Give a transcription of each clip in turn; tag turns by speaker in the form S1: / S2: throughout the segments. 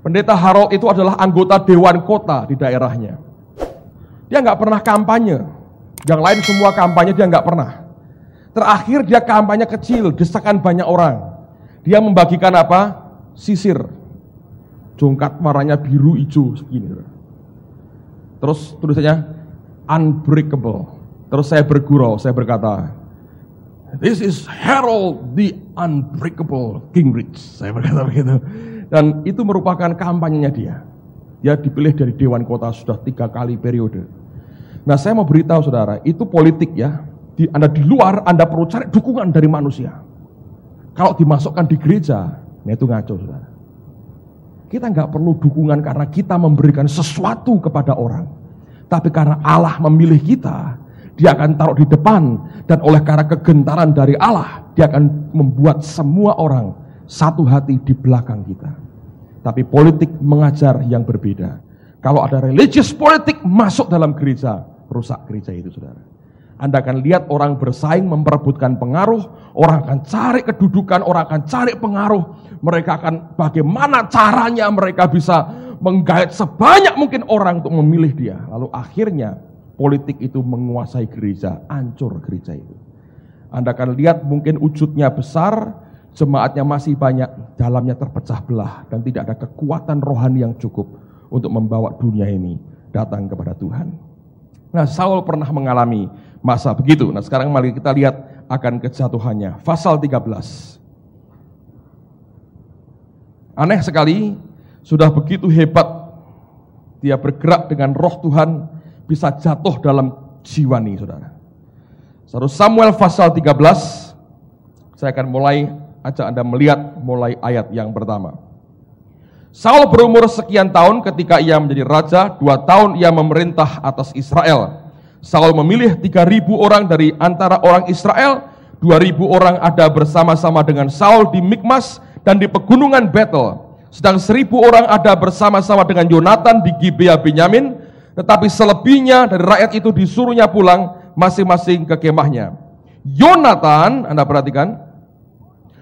S1: Pendeta Harold itu adalah anggota dewan kota di daerahnya. Dia nggak pernah kampanye. Yang lain semua kampanye, dia nggak pernah. Terakhir dia kampanye kecil, desakan banyak orang. Dia membagikan apa? Sisir. Jongkat warnanya biru hijau segini. Terus tulisannya unbreakable. Terus saya bergurau, saya berkata, "This is Harold the Unbreakable Gingrich." Saya berkata begitu. Dan itu merupakan kampanyenya dia. Dia dipilih dari Dewan Kota sudah 3 kali periode. Nah, saya mau beritahu saudara, itu politik ya. Anda di luar, Anda perlu cari dukungan dari manusia. Kalau dimasukkan di gereja, nah itu ngaco saudara. Kita nggak perlu dukungan karena kita memberikan sesuatu kepada orang. Tapi karena Allah memilih kita, Dia akan taruh di depan. Dan oleh karena kegentaran dari Allah, Dia akan membuat semua orang satu hati di belakang kita. Tapi politik mengajar yang berbeda. Kalau ada religious politik masuk dalam gereja, rusak gereja itu saudara. Anda akan lihat orang bersaing memperebutkan pengaruh, orang akan cari kedudukan, orang akan cari pengaruh. Mereka akan bagaimana caranya mereka bisa menggait sebanyak mungkin orang untuk memilih dia. Lalu akhirnya politik itu menguasai gereja, hancur gereja itu. Anda akan lihat mungkin wujudnya besar, jemaatnya masih banyak, dalamnya terpecah belah dan tidak ada kekuatan rohani yang cukup untuk membawa dunia ini datang kepada Tuhan. Nah, Saul pernah mengalami masa begitu. Nah, sekarang mari kita lihat akan kejatuhannya. Pasal 13. Aneh sekali, sudah begitu hebat dia bergerak dengan roh Tuhan, bisa jatuh dalam jiwa nih, saudara. 1 Samuel pasal 13, saya akan mulai ajak Anda melihat mulai ayat yang pertama. Saul berumur sekian tahun ketika ia menjadi raja, 2 tahun ia memerintah atas Israel. Saul memilih 3.000 orang dari antara orang Israel, 2.000 orang ada bersama-sama dengan Saul di Mikmas dan di pegunungan Betel. Sedang 1.000 orang ada bersama-sama dengan Yonatan di Gibea Benyamin, tetapi selebihnya dari rakyat itu disuruhnya pulang masing-masing ke kemahnya. Yonatan, Anda perhatikan,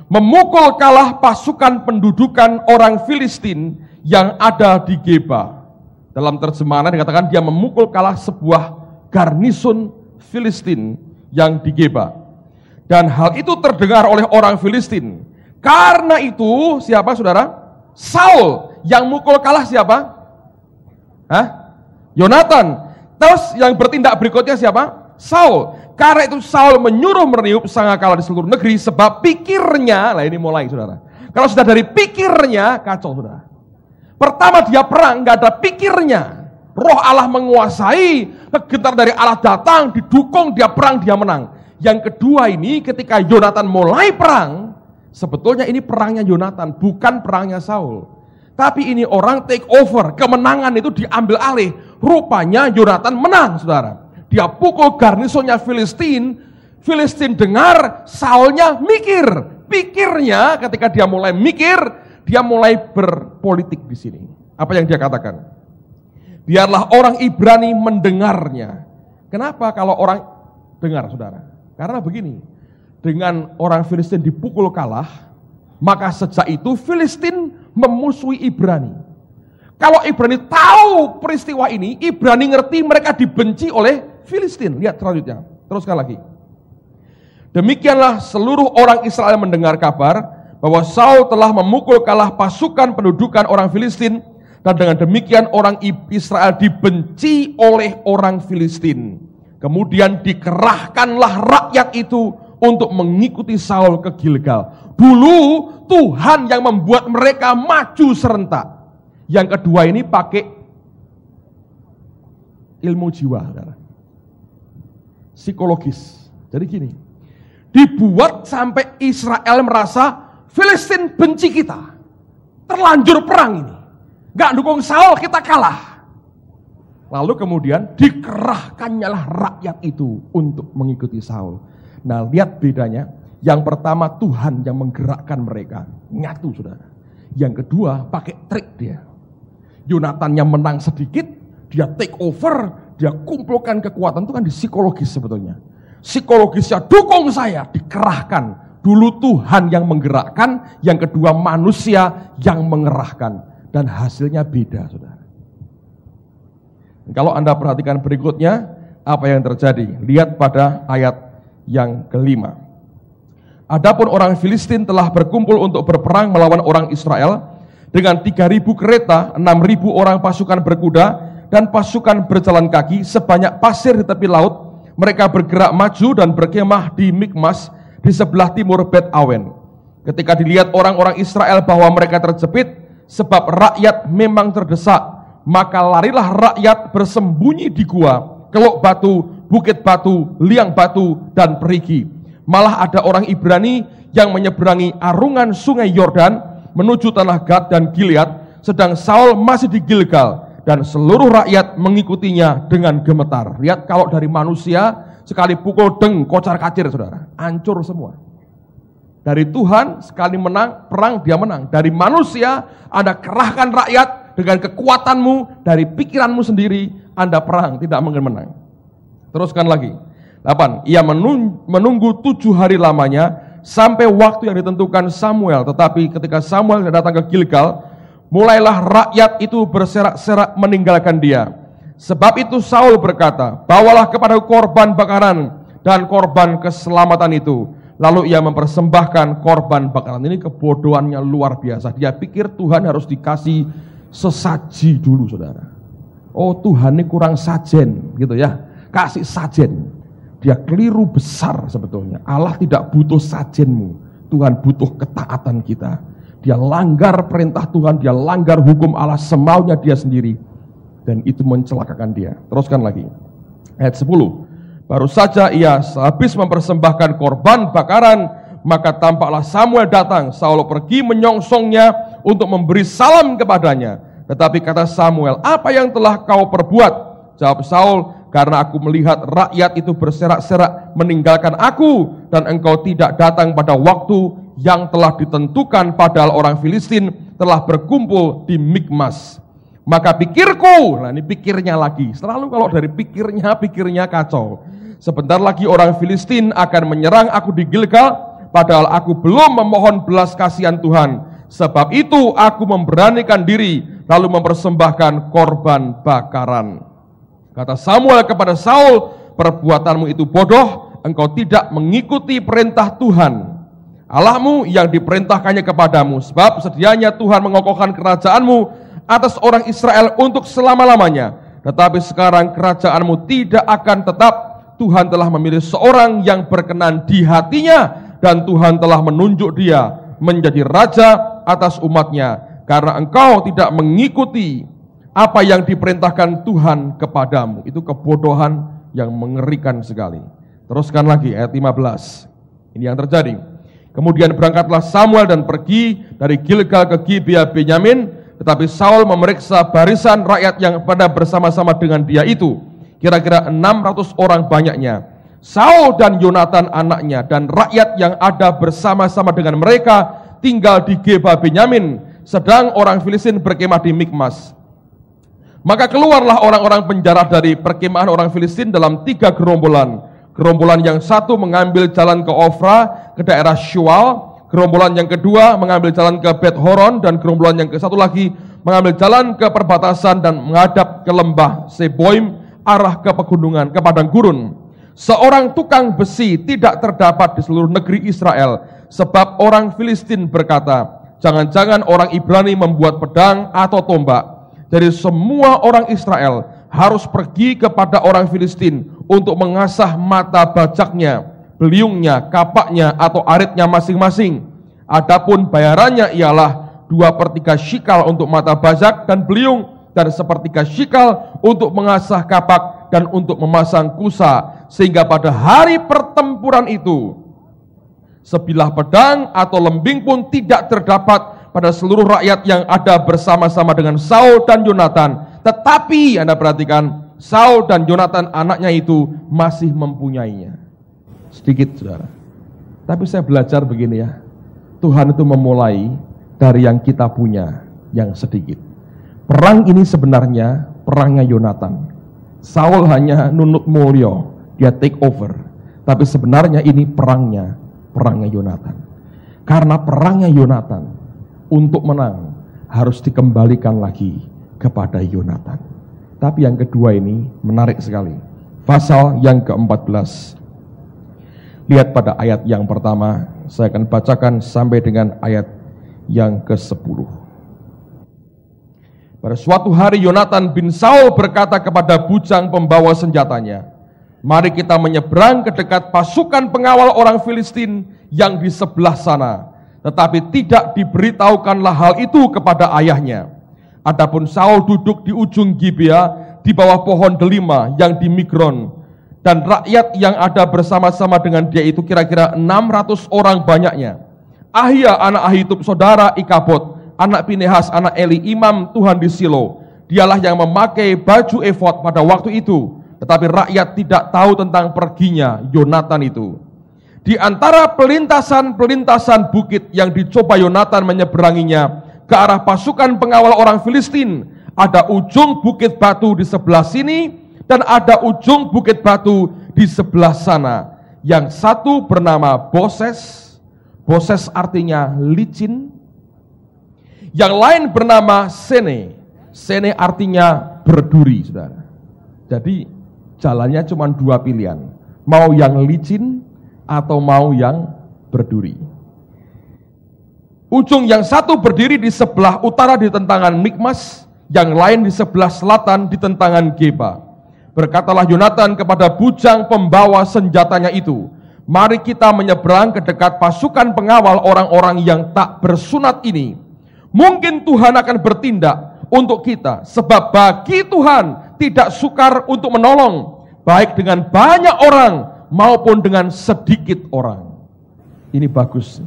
S1: memukul kalah pasukan pendudukan orang Filistin yang ada di Geba. Dalam terjemahan dikatakan dia memukul kalah sebuah garnison Filistin yang di Geba. Dan hal itu terdengar oleh orang Filistin. Karena itu, siapa saudara? Saul. Yang mukul kalah siapa? Yonatan. Terus yang bertindak berikutnya siapa? Saul. Karena itu Saul menyuruh meniup sangakala di seluruh negeri, sebab pikirnya, lah ini mulai saudara. Kalau sudah dari pikirnya, kacau saudara. Pertama dia perang, nggak ada pikirnya. Roh Allah menguasai, kegentaran dari Allah datang, didukung, dia perang, dia menang. Yang kedua ini ketika Yonatan mulai perang, sebetulnya ini perangnya Yonatan, bukan perangnya Saul. Tapi ini orang take over, kemenangan itu diambil alih. Rupanya Yonatan menang saudara. Dia pukul garnisonnya Filistin, Filistin dengar, Saulnya mikir. Pikirnya ketika dia mulai mikir, dia mulai berpolitik di sini. Apa yang dia katakan? Biarlah orang Ibrani mendengarnya. Kenapa kalau orang dengar, saudara? Karena begini, dengan orang Filistin dipukul kalah, maka sejak itu Filistin memusuhi Ibrani. Kalau Ibrani tahu peristiwa ini, Ibrani ngerti mereka dibenci oleh Filistin. Lihat selanjutnya, teruskan lagi. Demikianlah seluruh orang Israel mendengar kabar bahwa Saul telah memukul kalah pasukan pendudukan orang Filistin, dan dengan demikian orang Israel dibenci oleh orang Filistin. Kemudian dikerahkanlah rakyat itu untuk mengikuti Saul ke Gilgal. Dulu Tuhan yang membuat mereka maju serentak. Yang kedua ini pakai ilmu jiwa, psikologis. Jadi gini, dibuat sampai Israel merasa Filistin benci kita, terlanjur perang ini, gak dukung Saul, kita kalah. Lalu kemudian dikerahkannyalah rakyat itu untuk mengikuti Saul. Nah, lihat bedanya. Yang pertama Tuhan yang menggerakkan mereka, nyatu saudara. Yang kedua pakai trik dia. Yonatan yang menang sedikit, dia take over, dia kumpulkan kekuatan. Itu kan di psikologis sebetulnya. Psikologisnya dukung saya, dikerahkan. Dulu Tuhan yang menggerakkan, yang kedua manusia yang mengerahkan. dan hasilnya beda, saudara. Kalau Anda perhatikan berikutnya, apa yang terjadi? Lihat pada ayat yang kelima. Adapun orang Filistin telah berkumpul untuk berperang melawan orang Israel dengan 3.000 kereta, 6.000 orang pasukan berkuda, dan pasukan berjalan kaki, sebanyak pasir di tepi laut. Mereka bergerak maju dan berkemah di Mikmas, di sebelah timur Bet Awen. Ketika dilihat orang-orang Israel bahwa mereka terjepit, sebab rakyat memang terdesak, maka larilah rakyat bersembunyi di gua, kelok batu, bukit batu, liang batu, dan perigi. Malah ada orang Ibrani yang menyeberangi arungan sungai Yordan menuju tanah Gad dan Gilead, sedang Saul masih di Gilgal, dan seluruh rakyat mengikutinya dengan gemetar. Lihat, kalau dari manusia sekali pukul deng, kocar kacir, saudara, hancur semua. Dari Tuhan sekali menang, perang dia menang. Dari manusia Anda kerahkan rakyat dengan kekuatanmu, dari pikiranmu sendiri Anda perang, tidak mungkin menang. Teruskan lagi. 8. Ia menunggu 7 hari lamanya sampai waktu yang ditentukan Samuel. Tetapi ketika Samuel datang ke Gilgal, mulailah rakyat itu berserak-serak meninggalkan dia. Sebab itu Saul berkata, bawalah kepada korban bakaran dan korban keselamatan itu. Lalu ia mempersembahkan korban bakaran. Ini kebodohannya luar biasa. Dia pikir Tuhan harus dikasih sesaji dulu, saudara. Oh, Tuhan ini kurang sajen, gitu ya. Kasih sajen. Dia keliru besar sebetulnya. Allah tidak butuh sajenmu. Tuhan butuh ketaatan kita. Dia langgar perintah Tuhan, dia langgar hukum Allah semaunya dia sendiri. Dan itu mencelakakan dia. Teruskan lagi. Ayat 10. Baru saja ia sehabis mempersembahkan korban bakaran, maka tampaklah Samuel datang. Saul pergi menyongsongnya untuk memberi salam kepadanya. Tetapi kata Samuel, apa yang telah kau perbuat? Jawab Saul, karena aku melihat rakyat itu berserak-serak meninggalkan aku, dan engkau tidak datang pada waktu yang telah ditentukan, padahal orang Filistin telah berkumpul di Mikmas. Maka pikirku, nah ini pikirnya lagi, selalu kalau dari pikirnya kacau. Sebentar lagi orang Filistin akan menyerang aku di Gilgal, padahal aku belum memohon belas kasihan Tuhan. Sebab itu aku memberanikan diri, lalu mempersembahkan korban bakaran. Kata Samuel kepada Saul, perbuatanmu itu bodoh, engkau tidak mengikuti perintah Tuhan Allahmu yang diperintahkannya kepadamu. Sebab sedianya Tuhan mengokohkan kerajaanmu atas orang Israel untuk selama-lamanya. Tetapi sekarang kerajaanmu tidak akan tetap. Tuhan telah memilih seorang yang berkenan di hatinya, dan Tuhan telah menunjuk dia menjadi raja atas umatnya, karena engkau tidak mengikuti apa yang diperintahkan Tuhan kepadamu. Itu kebodohan yang mengerikan sekali. Teruskan lagi ayat 15. Ini yang terjadi. Kemudian berangkatlah Samuel dan pergi dari Gilgal ke Gibea Benyamin, tetapi Saul memeriksa barisan rakyat yang pada bersama-sama dengan dia itu, kira-kira 600 orang banyaknya. Saul dan Yonatan anaknya dan rakyat yang ada bersama-sama dengan mereka tinggal di Geba Benyamin, sedang orang Filistin berkemah di Mikmas. Maka keluarlah orang-orang penjara dari perkemahan orang Filistin dalam 3 gerombolan. Gerombolan yang satu mengambil jalan ke Ofra, ke daerah Shual. Gerombolan yang kedua mengambil jalan ke Bet Horon, dan gerombolan yang ke satu lagi mengambil jalan ke perbatasan dan menghadap ke lembah Seboim, arah ke pegunungan, ke padang gurun. Seorang tukang besi tidak terdapat di seluruh negeri Israel, sebab orang Filistin berkata, jangan-jangan orang Ibrani membuat pedang atau tombak. Jadi semua orang Israel harus pergi kepada orang Filistin untuk mengasah mata bajaknya, beliungnya, kapaknya atau aritnya masing-masing. Adapun bayarannya ialah 2/3 shikal untuk mata bajak dan beliung, dan 1/3 shikal untuk mengasah kapak dan untuk memasang kusa, sehingga pada hari pertempuran itu sebilah pedang atau lembing pun tidak terdapat pada seluruh rakyat yang ada bersama-sama dengan Saul dan Yonatan. Tetapi Anda perhatikan, Saul dan Yonatan anaknya itu masih mempunyainya. Sedikit, saudara. Tapi saya belajar begini ya, Tuhan itu memulai dari yang kita punya, yang sedikit. Perang ini sebenarnya perangnya Yonatan. Saul hanya nunut mulyo, dia take over. Tapi sebenarnya ini perangnya Yonatan. Karena perangnya Yonatan untuk menang harus dikembalikan lagi kepada Yonatan. Tapi yang kedua ini menarik sekali. Pasal yang ke-14. Lihat pada ayat yang pertama, saya akan bacakan sampai dengan ayat yang ke-10. Pada suatu hari Yonatan bin Saul berkata kepada bujang pembawa senjatanya, "Mari kita menyeberang ke dekat pasukan pengawal orang Filistin yang di sebelah sana." Tetapi tidak diberitahukanlah hal itu kepada ayahnya. Adapun Saul duduk di ujung Gibea di bawah pohon delima yang di Migron, dan rakyat yang ada bersama-sama dengan dia itu kira-kira 600 orang banyaknya. Ahia anak Ahitub saudara Ikabod, anak Pinehas anak Eli imam Tuhan di Silo, dialah yang memakai baju efod pada waktu itu. Tetapi rakyat tidak tahu tentang perginya Yonatan itu. Di antara pelintasan-pelintasan bukit yang dicoba Yonatan menyeberanginya ke arah pasukan pengawal orang Filistin, ada ujung bukit batu di sebelah sini dan ada ujung bukit batu di sebelah sana. Yang satu bernama Boses, Boses artinya licin. Yang lain bernama Sene, Sene artinya berduri, saudara. Jadi jalannya cuma dua pilihan, mau yang licin atau mau yang berduri. Ujung yang satu berdiri di sebelah utara di tentangan Mikmas, yang lain di sebelah selatan di tentangan Geba. Berkatalah Yonatan kepada bujang pembawa senjatanya itu, "Mari kita menyeberang ke dekat pasukan pengawal orang-orang yang tak bersunat ini. Mungkin Tuhan akan bertindak untuk kita, sebab bagi Tuhan tidak sukar untuk menolong, baik dengan banyak orang maupun dengan sedikit orang." Ini bagus.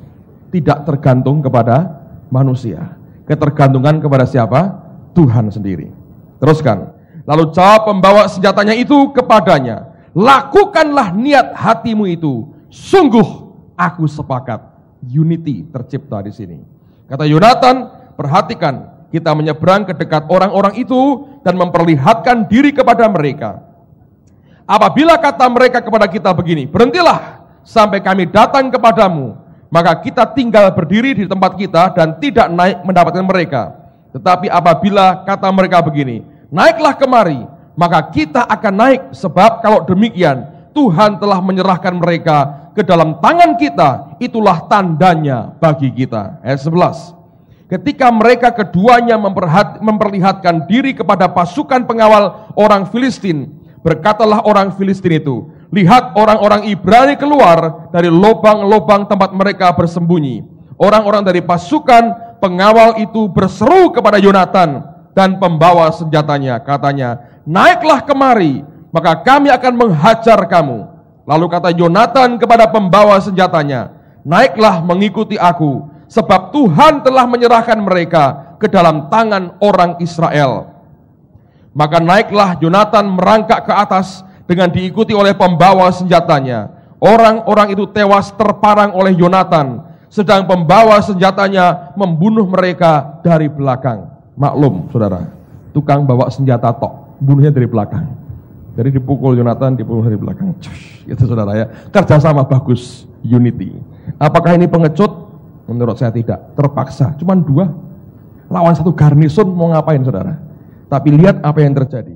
S1: Tidak tergantung kepada manusia. Ketergantungan kepada siapa? Tuhan sendiri. Teruskan. Lalu jawab pembawa senjatanya itu kepadanya, "Lakukanlah niat hatimu itu. Sungguh aku sepakat." Unity tercipta di sini. Kata Yonatan, "Perhatikan, kita menyeberang ke dekat orang-orang itu dan memperlihatkan diri kepada mereka. Apabila kata mereka kepada kita begini, 'Berhentilah sampai kami datang kepadamu,' maka kita tinggal berdiri di tempat kita dan tidak naik mendapatkan mereka. Tetapi apabila kata mereka begini, 'Naiklah kemari,' maka kita akan naik, sebab kalau demikian Tuhan telah menyerahkan mereka ke dalam tangan kita, itulah tandanya bagi kita." Ayat 11. Ketika mereka keduanya memperlihatkan diri kepada pasukan pengawal orang Filistin, berkatalah orang Filistin itu, "Lihat, orang-orang Ibrani keluar dari lubang-lubang tempat mereka bersembunyi." Orang-orang dari pasukan pengawal itu berseru kepada Yonatan dan pembawa senjatanya, katanya, "Naiklah kemari, maka kami akan menghajar kamu." Lalu kata Yonatan kepada pembawa senjatanya, "Naiklah mengikuti aku, sebab Tuhan telah menyerahkan mereka ke dalam tangan orang Israel." Maka naiklah Yonatan merangkak ke atas dengan diikuti oleh pembawa senjatanya. Orang-orang itu tewas terparang oleh Yonatan, sedang pembawa senjatanya membunuh mereka dari belakang. Maklum, saudara, tukang bawa senjata tok, bunuhnya dari belakang. Jadi dipukul Yonatan, dipukul dari belakang. Itu saudara ya, kerjasama bagus, unity. Apakah ini pengecut? Menurut saya tidak, terpaksa. Cuman dua, lawan satu garnison mau ngapain saudara? Tapi lihat apa yang terjadi.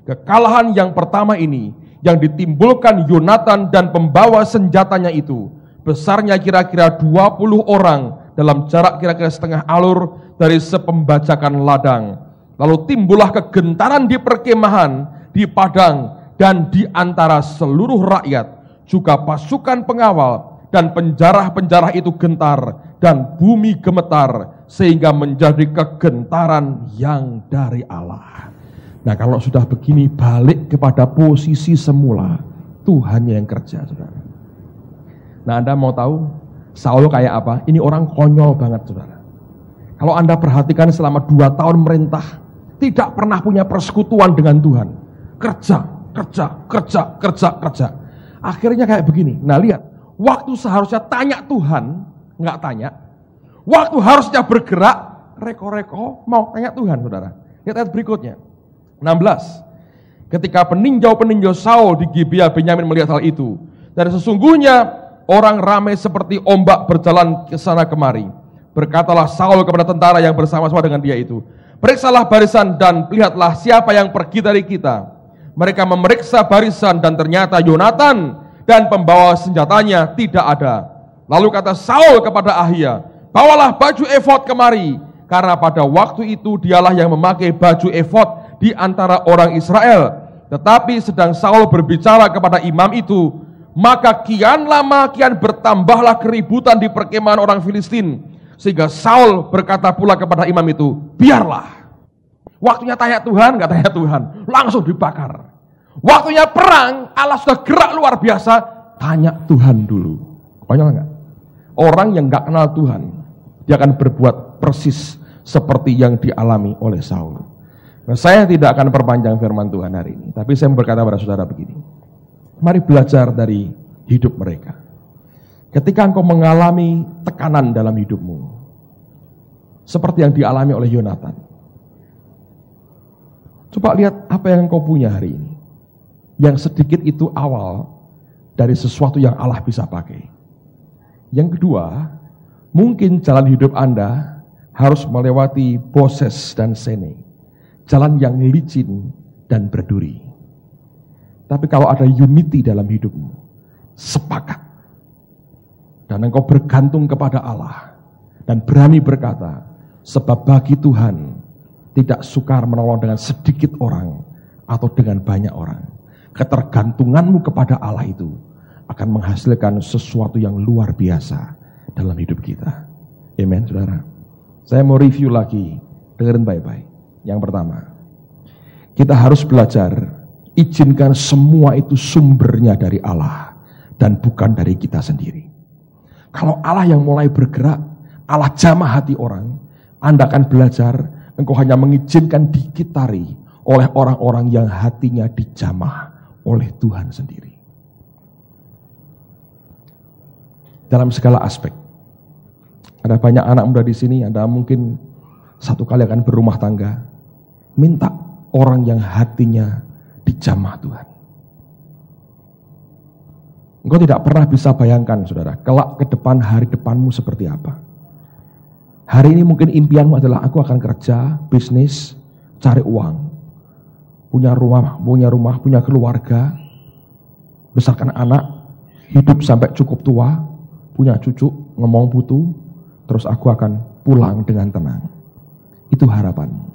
S1: Kekalahan yang pertama ini yang ditimbulkan Yonatan dan pembawa senjatanya itu besarnya kira-kira 20 orang dalam jarak kira-kira setengah alur dari sepembajakan ladang. Lalu timbullah kegentaran di perkemahan, di padang, dan di antara seluruh rakyat, juga pasukan pengawal, dan penjarah-penjarah itu gentar, dan bumi gemetar, sehingga menjadi kegentaran yang dari Allah. Nah, kalau sudah begini, balik kepada posisi semula, Tuhannya yang kerja, saudara. Nah, Anda mau tahu Saul kayak apa? Ini orang konyol banget, saudara. Kalau Anda perhatikan selama 2 tahun merintah, tidak pernah punya persekutuan dengan Tuhan. Kerja. Akhirnya kayak begini. Nah, lihat, waktu seharusnya tanya Tuhan, nggak tanya. Waktu harusnya bergerak, reko-reko, mau tanya Tuhan, saudara. Lihat ayat berikutnya. 16. Ketika peninjau-peninjau Saul di Gibea Benyamin melihat hal itu, dan sesungguhnya orang ramai seperti ombak berjalan ke sana kemari, Berkatalah Saul kepada tentara yang bersama-sama dengan dia itu, periksalah barisan dan lihatlah siapa yang pergi dari kita. Mereka memeriksa barisan dan ternyata Yonatan dan pembawa senjatanya tidak ada. Lalu kata Saul kepada Ahia, bawalah baju efod kemari, karena pada waktu itu dialah yang memakai baju efod di antara orang Israel. Tetapi sedang Saul berbicara kepada imam itu, maka kian lama kian bertambahlah keributan di perkemahan orang Filistin, sehingga Saul berkata pula kepada imam itu, biarlah. Waktunya tanya Tuhan, nggak tanya Tuhan, langsung dibakar. Waktunya perang, Allah sudah gerak luar biasa, tanya Tuhan dulu. Konyol nggak? Orang yang nggak kenal Tuhan, dia akan berbuat persis seperti yang dialami oleh Saul. Nah, saya tidak akan perpanjang firman Tuhan hari ini, tapi saya berkata pada saudara begini, mari belajar dari hidup mereka. Ketika engkau mengalami tekanan dalam hidupmu, seperti yang dialami oleh Yonatan, coba lihat apa yang engkau punya hari ini. Yang sedikit itu awal dari sesuatu yang Allah bisa pakai. Yang kedua, mungkin jalan hidup Anda harus melewati Boses dan Sene, jalan yang licin dan berduri. Tapi kalau ada unity dalam hidupmu, sepakat, dan engkau bergantung kepada Allah, dan berani berkata, sebab bagi Tuhan tidak sukar menolong dengan sedikit orang atau dengan banyak orang. Ketergantunganmu kepada Allah itu akan menghasilkan sesuatu yang luar biasa dalam hidup kita. Amen, saudara. Saya mau review lagi, dengerin baik-baik. Yang pertama, kita harus belajar, izinkan semua itu sumbernya dari Allah dan bukan dari kita sendiri. Kalau Allah yang mulai bergerak, Allah jamah hati orang, Anda akan belajar, engkau hanya mengizinkan dikitari oleh orang-orang yang hatinya dijamah oleh Tuhan sendiri. Dalam segala aspek. Ada banyak anak muda di sini, Anda mungkin satu kali akan berumah tangga. Minta orang yang hatinya dijamah Tuhan. Engkau tidak pernah bisa bayangkan, saudara, kelak ke depan hari depanmu seperti apa. Hari ini mungkin impianmu adalah aku akan kerja, bisnis, cari uang. Punya rumah, punya keluarga, besarkan anak, hidup sampai cukup tua, punya cucu, ngomong putu, terus aku akan pulang dengan tenang. Itu harapanmu.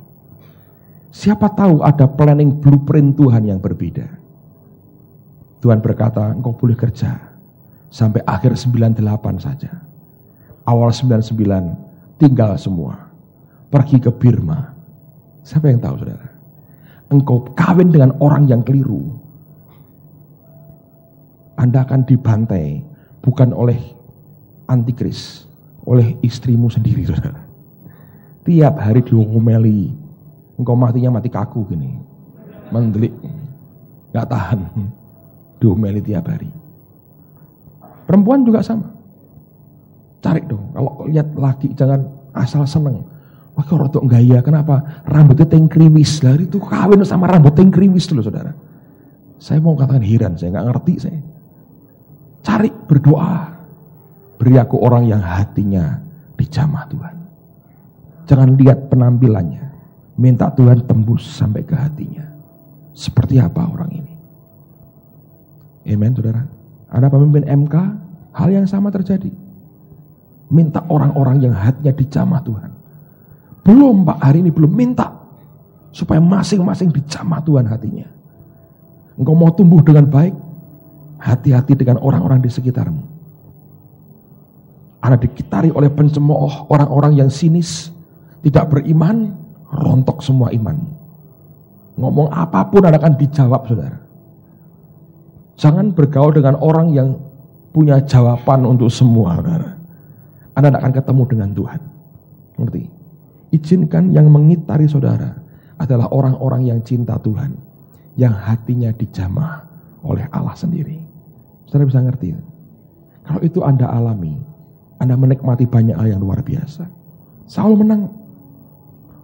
S1: Siapa tahu ada planning blueprint Tuhan yang berbeda. Tuhan berkata, engkau boleh kerja sampai akhir 98 saja. Awal 99 tinggal semua. Pergi ke Birma. Siapa yang tahu, saudara? Engkau kawin dengan orang yang keliru, Anda akan dibantai bukan oleh antikris, oleh istrimu sendiri, saudara. Tiap hari diomeli, engkau matinya mati kaku gini, mendelik, gak tahan, diomeli tiap hari. Perempuan juga sama. Cari dong, kalau lihat laki jangan asal seneng. Wah, kok rotok gaya, kenapa? Rambutnya tengkrimis, lah itu kawin sama rambut tengkrimis dulu, saudara. Saya mau katakan heran, saya gak ngerti saya. Cari, berdoa. Beri aku orang yang hatinya dijamah Tuhan. Jangan lihat penampilannya, minta Tuhan tembus sampai ke hatinya. Seperti apa orang ini? Amen, saudara. Ada pemimpin MK, hal yang sama terjadi. Minta orang-orang yang hatinya dijamah Tuhan. Belum Pak, hari ini belum, minta supaya masing-masing dijamah Tuhan hatinya. Engkau mau tumbuh dengan baik, hati-hati dengan orang-orang di sekitarmu. Anda dikitari oleh pencemooh, orang-orang yang sinis, tidak beriman, rontok semua iman. Ngomong apapun Anda akan dijawab, saudara. Jangan bergaul dengan orang yang punya jawaban untuk semua, saudara. Anda tidak akan ketemu dengan Tuhan. Ngerti? Izinkan yang mengitari saudara adalah orang-orang yang cinta Tuhan, yang hatinya dijamah oleh Allah sendiri. Saudara bisa ngerti? Kalau itu Anda alami, Anda menikmati banyak hal yang luar biasa. Saul menang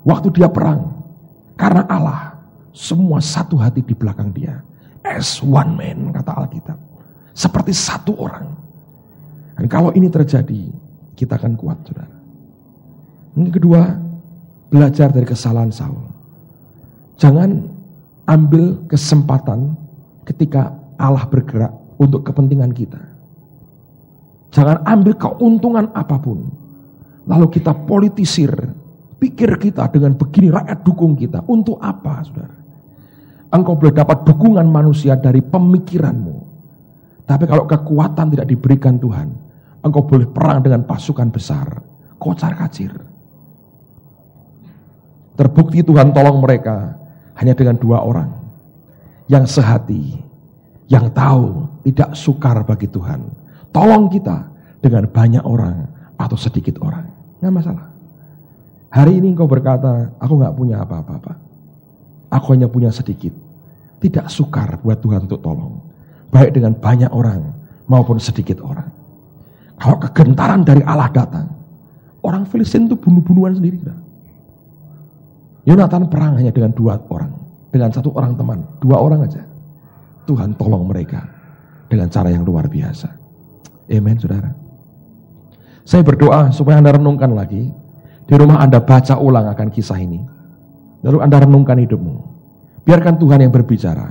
S1: waktu dia perang, karena Allah semua satu hati di belakang dia. As one man, kata Alkitab, seperti satu orang. Dan kalau ini terjadi, kita akan kuat, saudara. Yang kedua, belajar dari kesalahan Saul. Jangan ambil kesempatan ketika Allah bergerak untuk kepentingan kita. Jangan ambil keuntungan apapun. Lalu kita politisir pikir kita dengan begini, rakyat dukung kita. Untuk apa, saudara? Engkau boleh dapat dukungan manusia dari pemikiranmu. Tapi kalau kekuatan tidak diberikan Tuhan, engkau boleh perang dengan pasukan besar. Kocar-kacir. Terbukti Tuhan tolong mereka hanya dengan 2 orang. Yang sehati, yang tahu tidak sukar bagi Tuhan. Tolong kita dengan banyak orang atau sedikit orang. Nggak masalah. Hari ini engkau berkata, aku nggak punya apa-apa. Aku hanya punya sedikit. Tidak sukar buat Tuhan untuk tolong. Baik dengan banyak orang maupun sedikit orang. Kalau kegentaran dari Allah datang, orang Filistin itu bunuh-bunuhan sendiri. Yonatan perang hanya dengan 2 orang. Dengan 1 orang teman. 2 orang aja. Tuhan tolong mereka dengan cara yang luar biasa. Amen, saudara. Saya berdoa supaya Anda renungkan lagi. Di rumah Anda baca ulang akan kisah ini. Lalu Anda renungkan hidupmu. Biarkan Tuhan yang berbicara.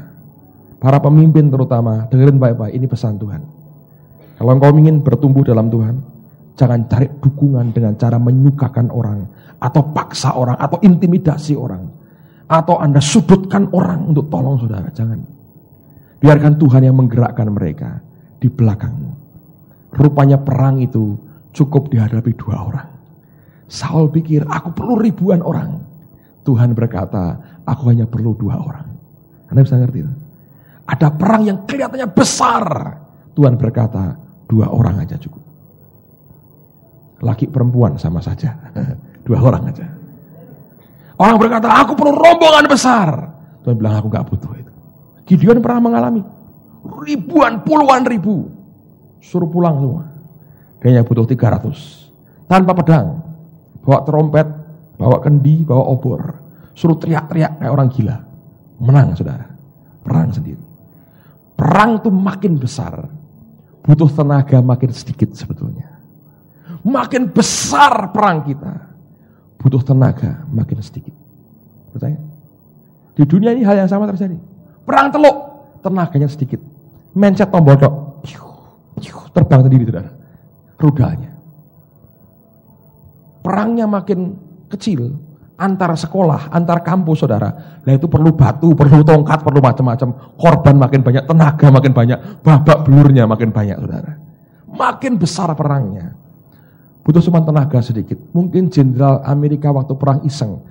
S1: Para pemimpin terutama, dengerin baik-baik, ini pesan Tuhan. Kalau engkau ingin bertumbuh dalam Tuhan, jangan cari dukungan dengan cara menyukakan orang, atau paksa orang, atau intimidasi orang, atau Anda sudutkan orang untuk tolong saudara. Jangan. Biarkan Tuhan yang menggerakkan mereka di belakangmu. Rupanya perang itu cukup dihadapi 2 orang. Saul pikir, aku perlu ribuan orang. Tuhan berkata, aku hanya perlu 2 orang. Anda bisa ngerti itu? Ada perang yang kelihatannya besar. Tuhan berkata, 2 orang aja cukup. Laki perempuan sama saja. 2 orang aja. Orang berkata, aku perlu rombongan besar. Tuhan bilang, aku gak butuh itu. Gideon pernah mengalami ribuan, puluhan ribu. Suruh pulang semua. Kayaknya butuh 300. Tanpa pedang. Bawa trompet, bawa kendi, bawa obor. Suruh teriak-teriak kayak orang gila. Menang, saudara. Perang sendiri. Perang itu makin besar. Butuh tenaga makin sedikit sebetulnya. Makin besar perang kita. Butuh tenaga makin sedikit. Percaya? Di dunia ini hal yang sama terjadi. Perang teluk, tenaganya sedikit. Mencet tombol dok. Terbang sendiri, saudara. Rudalnya. Perangnya makin kecil, antar sekolah, antar kampus, saudara. Nah itu perlu batu, perlu tongkat, perlu macam-macam. Korban makin banyak, tenaga makin banyak, babak belurnya makin banyak, saudara. Makin besar perangnya. Butuh cuma tenaga sedikit. Mungkin jenderal Amerika waktu perang iseng,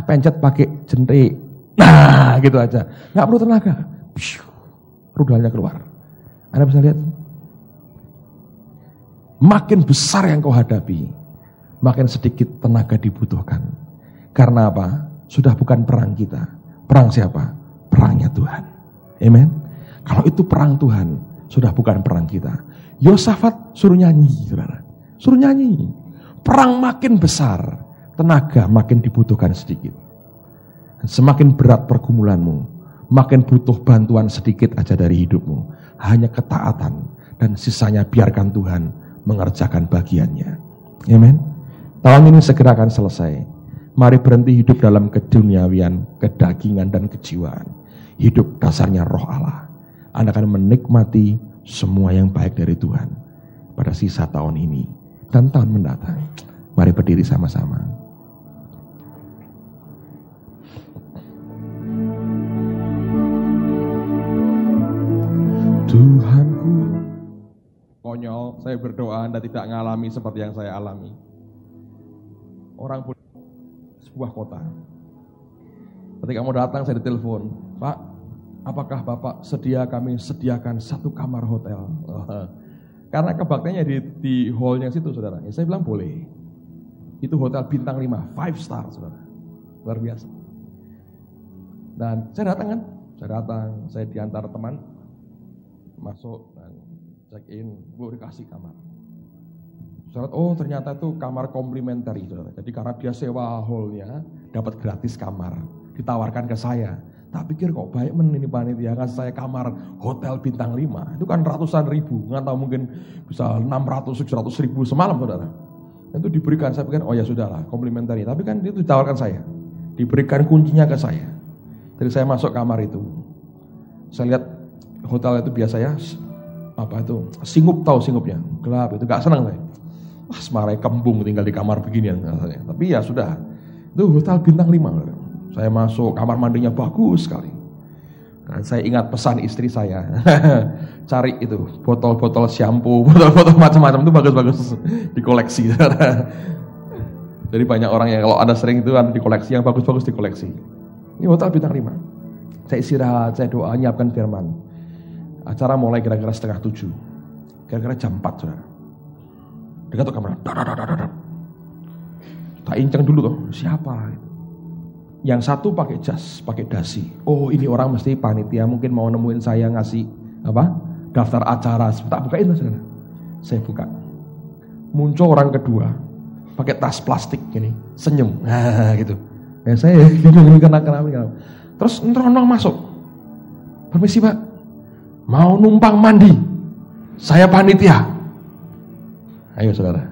S1: pencet pakai jentik. Nah, gitu aja. Nggak perlu tenaga. Rudalnya keluar. Anda bisa lihat? Makin besar yang kau hadapi, makin sedikit tenaga dibutuhkan. Karena apa? Sudah bukan perang kita. Perang siapa? Perangnya Tuhan. Amen. Kalau itu perang Tuhan, sudah bukan perang kita. Yosafat suruh nyanyi, saudara. Suruh nyanyi. Perang makin besar, tenaga makin dibutuhkan sedikit. Semakin berat pergumulanmu, makin butuh bantuan sedikit aja dari hidupmu. Hanya ketaatan dan sisanya biarkan Tuhan mengerjakan bagiannya. Amen. Tahun ini segera akan selesai. Mari berhenti hidup dalam keduniawian, kedagingan dan kejiwaan. Hidup dasarnya roh Allah. Anda akan menikmati semua yang baik dari Tuhan pada sisa tahun ini dan tahun mendatang. Mari berdiri sama-sama. Tuhanku. Konyol, saya berdoa Anda tidak mengalami seperti yang saya alami. Orang pun sebuah kota. Ketika mau datang saya ditelepon, Pak, apakah Bapak kami sediakan 1 kamar hotel? Karena kebaktiannya di hallnya situ, saudara. Saya bilang boleh. Itu hotel bintang 5, 5 star, saudara. Luar biasa. Dan saya datang, saya diantar teman, masuk dan check in, gue dikasih kamar. Saudara, ternyata itu kamar komplementari, saudara. Jadi karena dia sewa hallnya, dapat gratis kamar, ditawarkan ke saya. Tak pikir kok baik ini panitia, ngasih saya kamar hotel bintang 5. Itu kan ratusan ribu, nggak tahu mungkin bisa 600-700 ribu semalam, saudara. Itu diberikan, saya pikir, oh ya sudahlah, komplementari. Tapi kan itu ditawarkan saya, diberikan kuncinya ke saya. Jadi saya masuk kamar itu, saya lihat hotel itu biasa ya, apa itu, singup, tahu singupnya, gelap itu, gak senang saya. Wah, semarai kembung tinggal di kamar beginian rasanya. Tapi ya sudah, itu hotel bintang 5. Saya masuk, kamar mandinya bagus sekali. Dan saya ingat pesan istri saya, cari itu botol-botol shampoo, botol-botol macam-macam itu bagus-bagus dikoleksi. Jadi banyak orang yang kalau Anda sering itu ada dikoleksi, yang bagus-bagus dikoleksi. Ini hotel bintang 5. Saya istirahat, saya doa, nyiapkan firman. Acara mulai kira-kira 6:30. Kira-kira jam 4, saudara. Dekat tuh kamera. Tak inceng dulu tuh, siapa? Yang satu pakai jas, pakai dasi. Oh, ini orang mesti panitia, mungkin mau nemuin saya ngasih apa? Daftar acara. Tak bukain mas, saudara. Saya buka. Muncul orang kedua, pakai tas plastik gini, senyum. Nah, gitu. Ya saya bingung ini kenapa. Terus ngeronong masuk. Permisi Pak, mau numpang mandi. Saya panitia. Ayo saudara,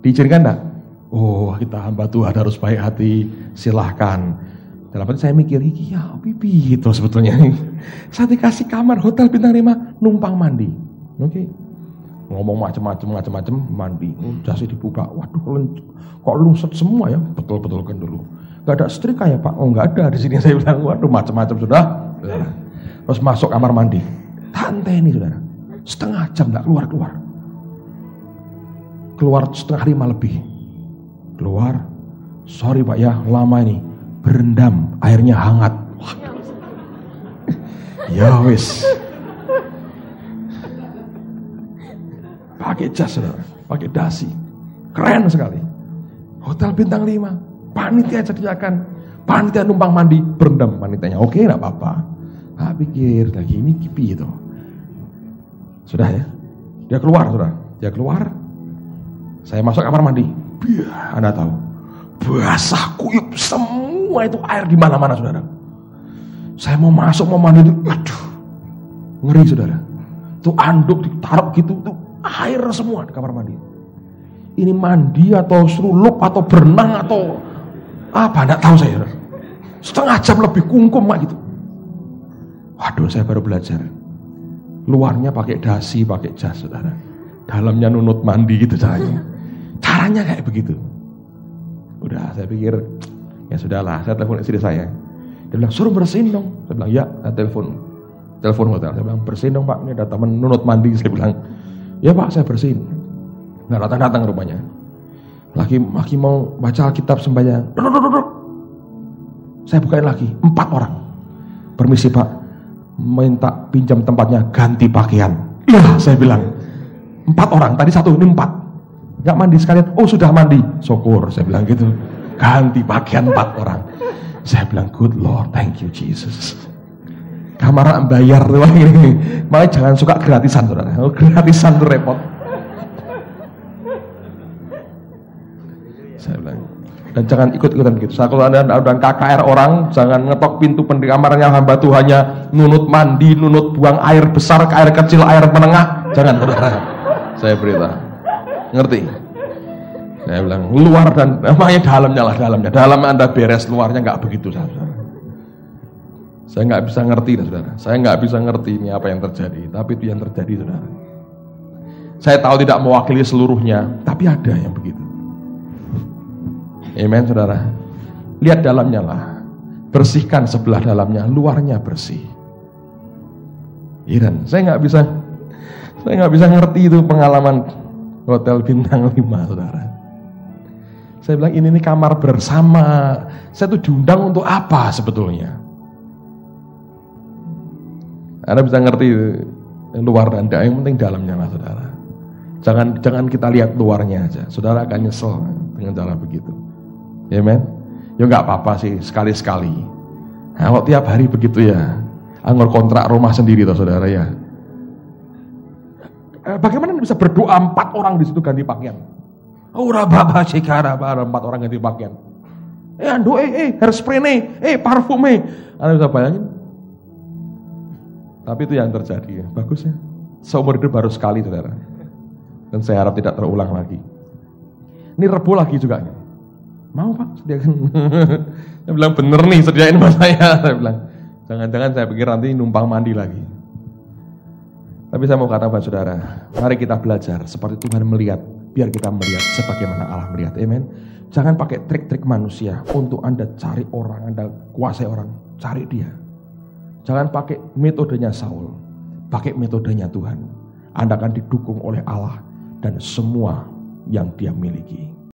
S1: diizinkan enggak? Oh, kita hamba Tuhan harus baik hati, silahkan. Dalam hati saya mikir, iya pipi itu sebetulnya. Saya dikasih kamar hotel bintang 5, numpang mandi. Oke. Ngomong macam-macam mandi. Jasnya dibuka. Waduh, kok lungset semua ya? Betul-betulkan dulu. Gak ada setrika ya Pak? Oh enggak ada di sini. Saya bilang, waduh macam-macam sudah. Terus masuk kamar mandi. Tante ini saudara, setengah jam enggak keluar-keluar. Keluar 4:30 lebih. Keluar, sorry Pak ya, lama ini. Berendam, airnya hangat. Ya wis. Pakai jas saudara, pakai dasi. Keren sekali. Hotel bintang 5, panitia sediakan. Panitia numpang mandi, berendam panitianya. Oke, enggak apa-apa. Pikir lagi ini kipi itu. Sudah ya. Dia keluar, saudara. Dia keluar. Saya masuk kamar mandi. Biar Anda tahu, basah kuyup semua itu air di mana-mana, saudara. Saya mau masuk mau mandi itu, aduh, ngeri saudara. Tuh anduk ditaruh gitu, tuh air semua di kamar mandi. Ini mandi atau serulup atau berenang atau apa? Nggak tahu saya. Setengah jam lebih kungkum mak gitu. Waduh, saya baru belajar. Luarnya pakai dasi, pakai jas, saudara. Dalamnya nunut mandi gitu caranya. Caranya kayak begitu. Udah, saya pikir ya sudahlah. Saya telepon istri saya. Dia bilang suruh bersihin dong. Saya bilang ya. Saya telepon hotel. Saya bilang bersihin dong Pak. Ini ada teman nunut mandi. Saya bilang ya Pak, saya bersihin. Nggak datang rupanya. Lagi mau baca Alkitab sembahyang. Duduk. Saya bukain lagi. 4 orang. Permisi Pak, minta pinjam tempatnya, ganti pakaian. Iya, saya bilang 4 orang. Tadi 1, ini 4. Gak mandi sekalian, oh sudah mandi, syukur, saya bilang gitu. Ganti pakaian 4 orang. Saya bilang, good Lord, thank you Jesus. Kamar bayar tuh ini. Makanya jangan suka gratisan saudara. Gratisan tuh repot. Saya bilang, dan jangan ikut-ikutan gitu. Kalau Anda udah KKR orang, jangan ngetok pintu kamarnya hamba Tuhannya, nunut mandi, nunut buang air besar ke air kecil, air menengah, jangan saudara. Saya beritahu. Ngerti? Saya bilang luar dan namanya dalamnya. Dalamnya Anda beres, luarnya nggak begitu, saudara. Saya nggak bisa ngerti, saudara. Saya nggak bisa ngerti ini apa yang terjadi, tapi itu yang terjadi, saudara. Saya tahu tidak mewakili seluruhnya, tapi ada yang begitu. Amen, saudara. Lihat dalamnya lah, bersihkan sebelah dalamnya, luarnya bersih. Iran, saya nggak bisa ngerti itu pengalaman hotel bintang 5, saudara. Saya bilang ini kamar bersama. Saya tuh diundang untuk apa sebetulnya? Anda bisa ngerti luar dan dalam, yang penting dalamnya lah, saudara. Jangan kita lihat luarnya aja. Saudara akan nyesel dengan cara begitu. Amen. Ya nggak apa-apa sih, sekali-sekali. Nah, kalau tiap hari begitu ya, anggur kontrak rumah sendiri toh saudara ya. Bagaimana bisa berdoa 4 orang di situ ganti pakaian? Ora baba sekara 4 orang ganti pakaian. Ando hairspray parfum Anda bisa bayangin? Tapi itu yang terjadi ya. Bagus ya. Seumur hidup baru sekali saudara. Dan saya harap tidak terulang lagi. Ini Rebo lagi juga. Mau Pak, sediakan. Saya bilang bener nih, sediain buat saya. Saya bilang, jangan-jangan saya pikir nanti numpang mandi lagi. Tapi saya mau katakan buat saudara, mari kita belajar seperti Tuhan melihat, biar kita melihat sebagaimana Allah melihat. Amen. Jangan pakai trik-trik manusia untuk Anda cari orang, Anda kuasai orang, cari dia. Jangan pakai metodenya Saul, pakai metodenya Tuhan. Anda akan didukung oleh Allah dan semua yang dia miliki.